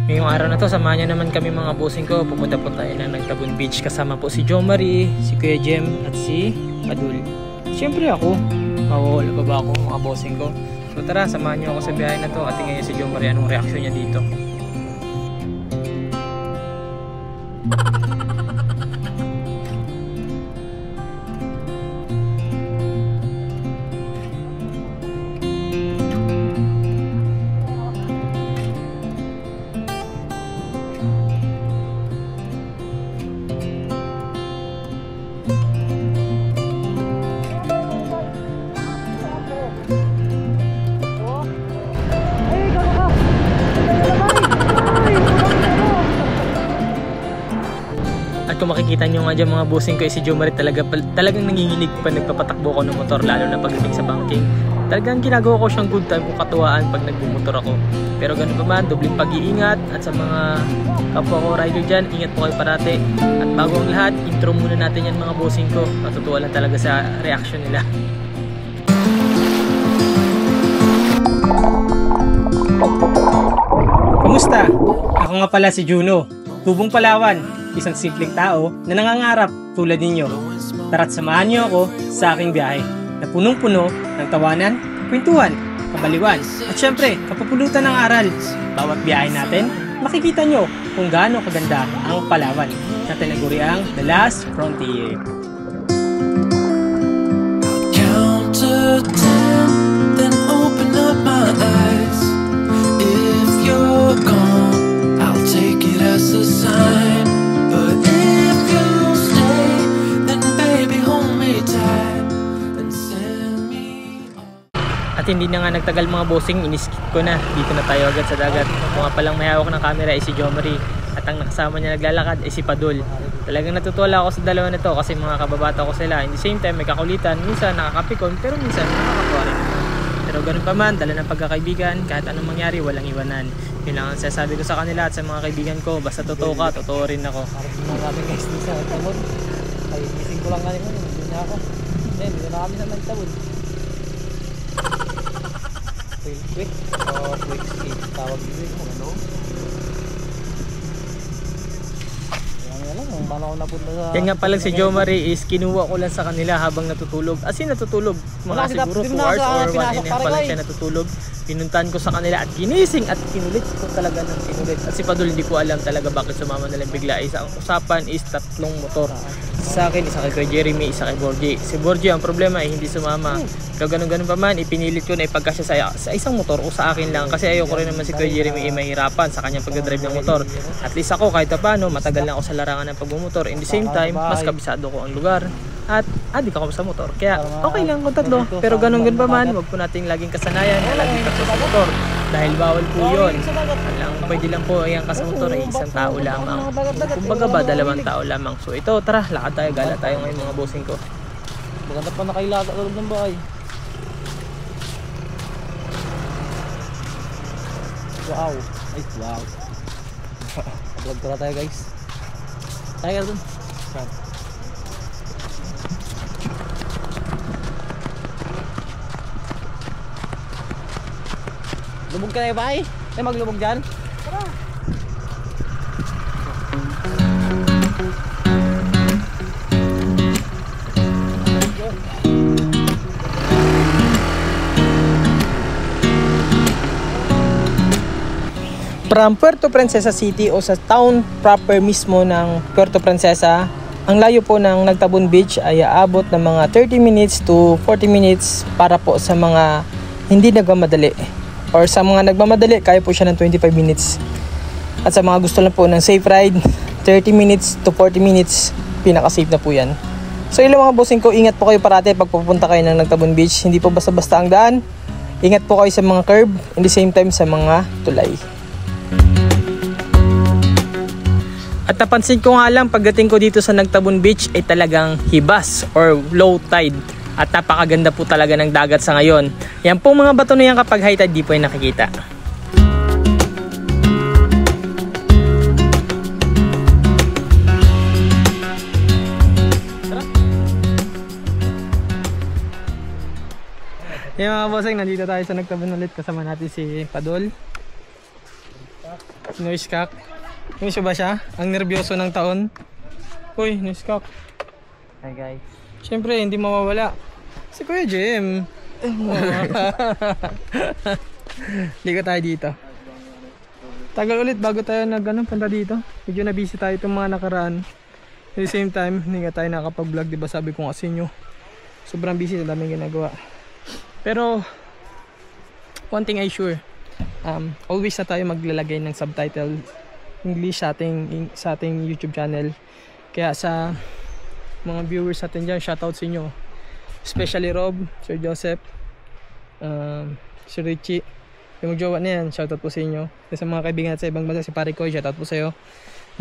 Ngayong araw na to, samahan niyo naman kami mga bossing ko. Pupunta po tayo ng Nagtabon Beach. Kasama po si Jo Marie, si Kuya Jem at si Padul. Siyempre ako, mawawala pa ba ako mga bossing ko? So tara, samahan niyo ako sa biyahe na to at tingnan niyo si Jo Marie anong reaksyon niya dito. Kung makikita nyo nga dyan mga bossing ko, si Jo Marie talagang nanginginig pa nagpapatakbo ko ng motor, lalo na pagdating sa banking. Talagang ginagawa ko siyang good time kung katuwaan pag nagbumotor ako. Pero ganun pa man, dobling pag-iingat. At sa mga kapwa ko rider dyan, ingat po kayo parate. At bago ang lahat, intro muna natin yan mga bossing ko. Matutuwa lang talaga sa reaction nila. Kamusta? Ako nga pala si Juno, Tubong Palawan. Isang simpleng tao na nangangarap tulad ninyo. Tara't samahan niyo ako sa aking biyahe na punong-puno ng tawanan, kwentuhan, kabaliwan at syempre kapupulutan ng aral. Bawat biyahe natin, makikita nyo kung gaano kaganda ang Palawan na tinaguriang The Last Frontier. Count to 10, then open up my eyes. If you're gone, I'll take it as a sign. But if you stay, then baby hold me tight and send me on. At hindi na nga nagtagal mga bossing, iniskip ko na. Dito na tayo agad sa dagat. Kung nga palang may hawak ng camera ay si Jo Marie. At ang nakasama niya naglalakad ay si Padul. Talagang natutuwa ako sa dalawa na to kasi mga kababata ko sila. In the same time may kakulitan, minsan nakakapikon, pero minsan nakakatuwa rin. Pero ganun pa man, dala ng pagkakaibigan, kahit anong mangyari, walang iwanan. Yun lang ang sasabi ko sa kanila at sa mga kaibigan ko, basta totoo ka, totoo rin ako. Maraming guys din sa Nagtabon. Ay, gising ko lang kanina, hindi na ako. Dito na kami sa Nagtabon. Quick o quick speed tawag dito yung ano. Yan nga pala si Jo Marie is kinuha ko lang sa kanila habang natutulog. As in natutulog, mga siguro 2 hours or 1 and a half pa lang siya natutulog. Pinuntahan ko sa kanila at ginising at kinulit ko talaga ng kinulit. At si Padul hindi ko alam talaga bakit sumama na lang bigla. Ang usapan is 3 motor. Sa akin, isa kay Jeremy, isa kay Borgie. Si Borgie ang problema ay hindi sumama. Pero ganun pa man, ipinilit ko na ipagkasya sa isang motor o sa akin lang. Kasi ayoko rin naman si Kuya Jeremy ay mahirapan sa kanyang pagdadrive ng motor. At least ako kahit paano, matagal na ako sa larangan ng pagmumotor. In the same time, mas kabisado ko ang lugar. At adik ako sa motor. Kaya okay lang kung 3. Pero ganun pa man, wag po nating laging kasanayan na laging tatlo sa motor. Dahil bawal po yun. Pwede lang po yung sa motor ay isang tao lamang. Kumbaga ba, 2 tao lamang. So ito, tara, lakad tayo, gala tayo ngayon mga bossing ko. Maganda pa nakailaga sa loob ng bahay. Wow. Ay, wow. Vlog tara tayo guys. Tayo dun. Saan? Lubog ka na yung bahay? Ay maglubog dyan? Tara! From Puerto Princesa City o sa town proper mismo ng Puerto Princesa, ang layo po ng Nagtabon Beach ay aabot ng mga 30 minutes to 40 minutes para po sa mga hindi nagmamadali. Or sa mga nagmamadali, kaya po siya ng 25 minutes. At sa mga gusto lang po ng safe ride, 30 minutes to 40 minutes, pinaka-safe na po yan. So ilang mga bossing ko, ingat po kayo parate pag pupunta kayo ng Nagtabon Beach. Hindi po basta-basta ang daan. Ingat po kayo sa mga curb, in the same time sa mga tulay. At napansin ko nga lang pagdating ko dito sa Nagtabon Beach ay talagang hibas or low tide. At napakaganda po talaga ng dagat sa ngayon. Yan po mga bato na yan kapag high tide di po yung nakikita. Yung mga bossing, nandito tayo sa Nagtabon ulit. Kasama natin si Padul. Noiskak. Miss ba siya? Ang nervyoso ng taon. Uy, Noiskak. Hi guys. Siyempre, hindi mawawala. Si Kuya Jem. Ligo tayo dito. Tagal ulit bago tayo punta dito. Medyo na busy tayo itong mga nakaraan. At the same time, hindi nga tayo nakapag-vlog. Diba sabi ko nga sa inyo, sobrang busy, na daming ginagawa. Pero, one thing I sure, always na tayo maglalagay ng subtitle English sa ating YouTube channel. Kaya sa mga viewers natin dyan, shoutout sa inyo. Especially Rob, Sir Joseph, Sir Richie, yung magjowa na yan, shoutout po sa inyo. Sa mga kaibigan natin sa ibang bansa, si Pare Koy, shoutout po sa iyo.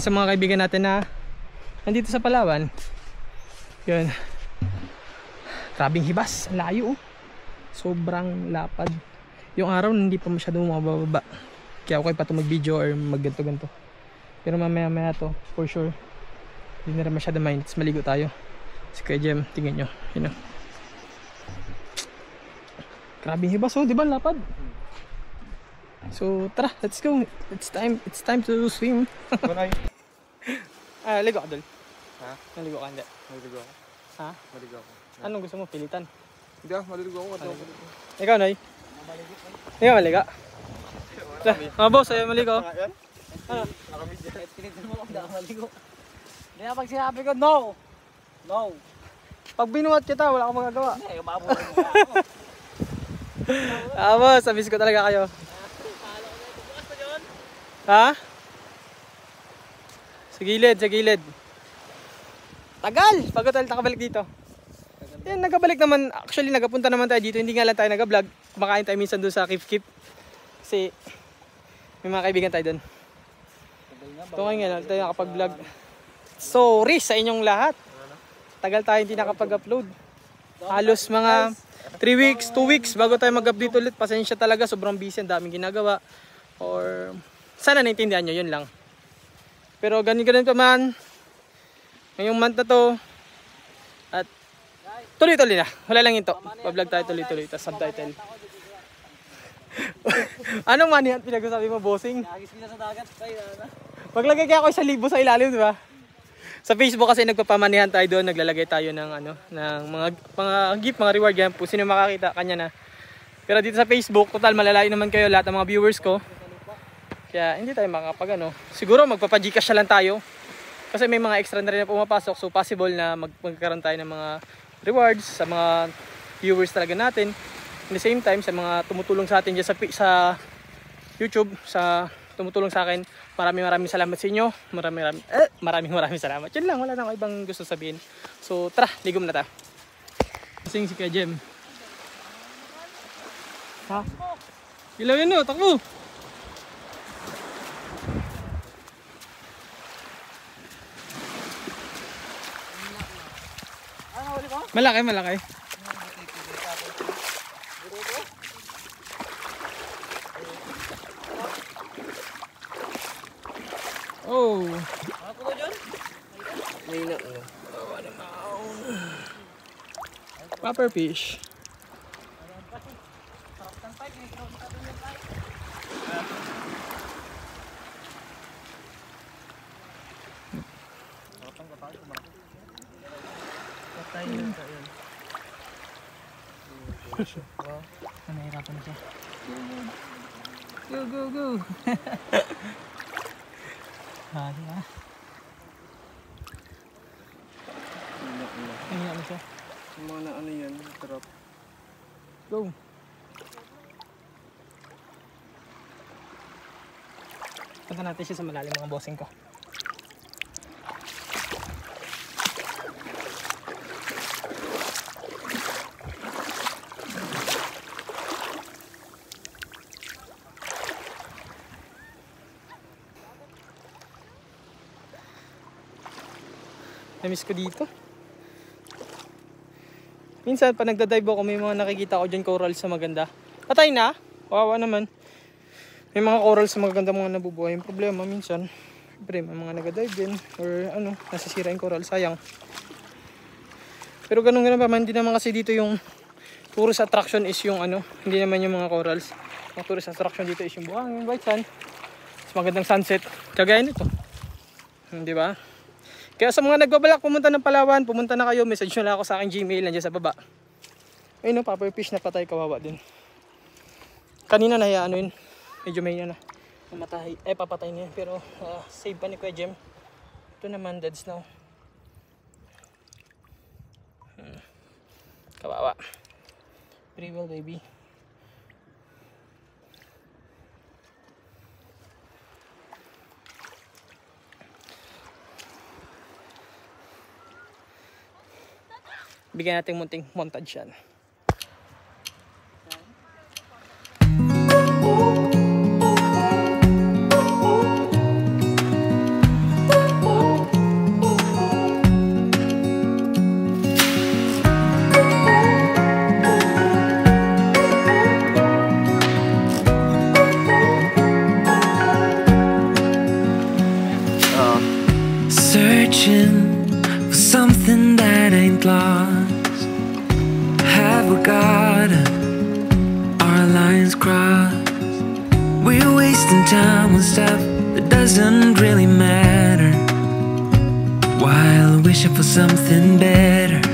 Sa mga kaibigan natin na nandito sa Palawan, yun, grabing hibas, ang layo, sobrang lapad. Yung araw hindi pa masyadong mababa, kaya okay pa ito mag video or mag ganto. Pero mamaya maya to for sure hindi na rin masyadong mind. Tapos maligo tayo. Si Kuya Jem, tingnan nyo, yun o. Grabing hibas, oh, di ba lapad? So tara, let's go. It's time to swim. Ligo ka, Dol. Ha? Naligo ka, hindi? Maligo ako. Ha? Maligo ako. Anong gusto mo? Pilitan? Hindi ako, maligo ako. Ikaw, Noy? Ikaw maligo? Mga boss, ayaw maligo. Yan? Ano? Nakamidya. Tinitin mo kung daan maligo. Hindi na pag sinabi ko, no! No! Pag binuhat kita, wala akong magagawa. Hindi, mabuhay mo ako. Boss, miss ko talaga kayo. Ha? Sa gilid, sa gilid. Tagal! Bago tayo nakabalik dito. Yan, nagabalik naman. Actually, nagapunta naman tayo dito. Hindi nga lang tayo nag-vlog. Kumakain tayo minsan doon sa Kip Kip. Kasi may mga kaibigan tayo doon. Ito nga lang tayo nakapag-vlog. Sorry sa inyong lahat. Tagal tayo hindi nakapag-upload. Halos mga 3 weeks, 2 weeks bago tayo mag-update ulit. Pasensya talaga, sobrang busy, ang daming ginagawa. Or sana naintindihan nyo, yun lang. Pero ganun pa man, ngayong month na to, at tuloy-tuloy na. Wala lang ito. Pa-vlog tayo tuloy-tuloy. Tapos subtitle. Anong manihan pinag-usabi mo, bossing? Nagis kita sa dagat. Ay, ano? Maglagay kaya ako 1,000 sa ilalim, di ba? Sa Facebook kasi nagpapamanihan tayo doon, naglalagay tayo ng ng mga gift, mga reward yan. Kung sino makakita, kanya na. Pero dito sa Facebook, total malalayo naman kayo lahat ng mga viewers ko. Kaya hindi tayo makakapag siguro magpapa-Gcash lang tayo. Kasi may mga extra na rin na pumapasok, so possible na magkaroon tayo ng mga rewards sa mga viewers talaga natin. At the same time, sa mga tumutulong sa atin dyan sa YouTube, sa tumutulong sa akin, maraming salamat sa inyo. Maraming salamat. Yun lang, wala na akong ibang gusto sabihin. So tara, ligom na tayo. Kasing si Kuya Jem. Ha? Ilaw yun, takbo! Malaki. Oh. Ako ba dyan? Nina na. Awa naman. Popper fish. Nahirapan siya. Go. Hali ha. Nina na siya. Yung mga ano yan, trap. Go. Punta natin siya sa malalim mga bossing ko. Na-miss ko dito. Minsan pa nagda-dive ako, may mga nakikita ko dyan corals sa maganda. Patay na. Wawa naman. May mga corals sa maganda mga nabubuhay. Yung problema minsan, siyempre may mga nagda-dive din. Or nasisira yung coral. Sayang. Pero ganun pa man. Hindi naman kasi dito yung tourist attraction is yung hindi naman yung mga corals. Ang tourist attraction dito is yung buhangin, white sand. magandang sunset. Kagaya nito. Di ba? Kaya sa mga nagbabalak pumunta ng Palawan, pumunta na kayo, message nyo lang ako sa aking Gmail, nandiyan sa baba. Ayun, puffer fish na patay, kawawa din. Kanina na ano yun, medyo may na mamatay, papatay niya. Pero save pa ni Kuya Jem. Ito naman, dead snow. Kawawa. Pretty well, baby. Bigyan natin munting montage yan. Searching for something that ain't lost. Have we got our lines crossed? We're wasting time on stuff that doesn't really matter, while wishing for something better.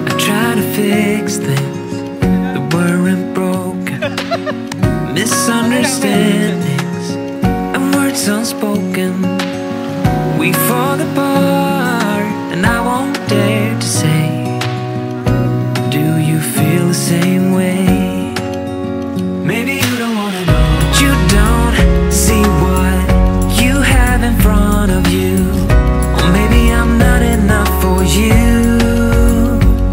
I try to fix things that weren't broken, misunderstandings and words unspoken. We fall apart and I won't dare to say, do you feel the same way? Maybe you don't wanna know, but you don't see what you have in front of you. Or maybe I'm not enough for you,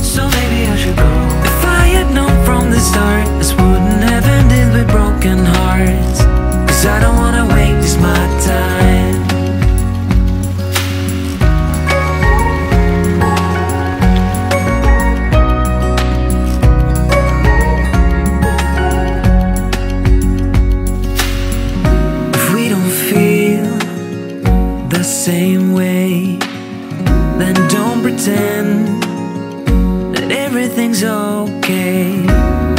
so maybe I should go. If I had known from the start, this wouldn't have ended with broken hearts. Cause I don't wanna waste my time. Same way, then don't pretend that everything's okay.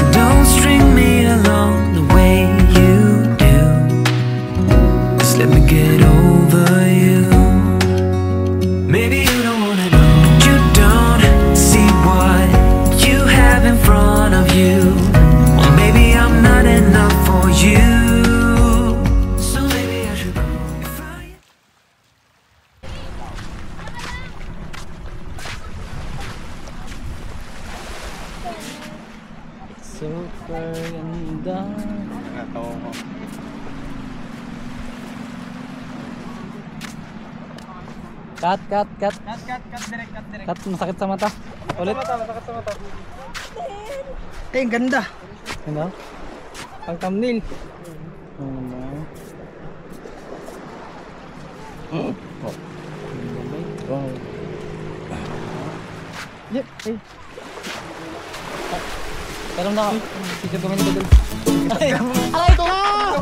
Don't string me along the way you do. Just let me get over you. Maybe you don't wanna know, but you don't see what you have in front of you. Or maybe I'm not enough for you. Super ganda. Nakatawa ko. Cut. Cut, direct. Cut, masakit sa mata. Ulit. Masakit sa mata. Ang ganda. Ano? Pang thumbnail. Wow. Yep, hey. Pero na, video kami ni Badal. Ay, ito na!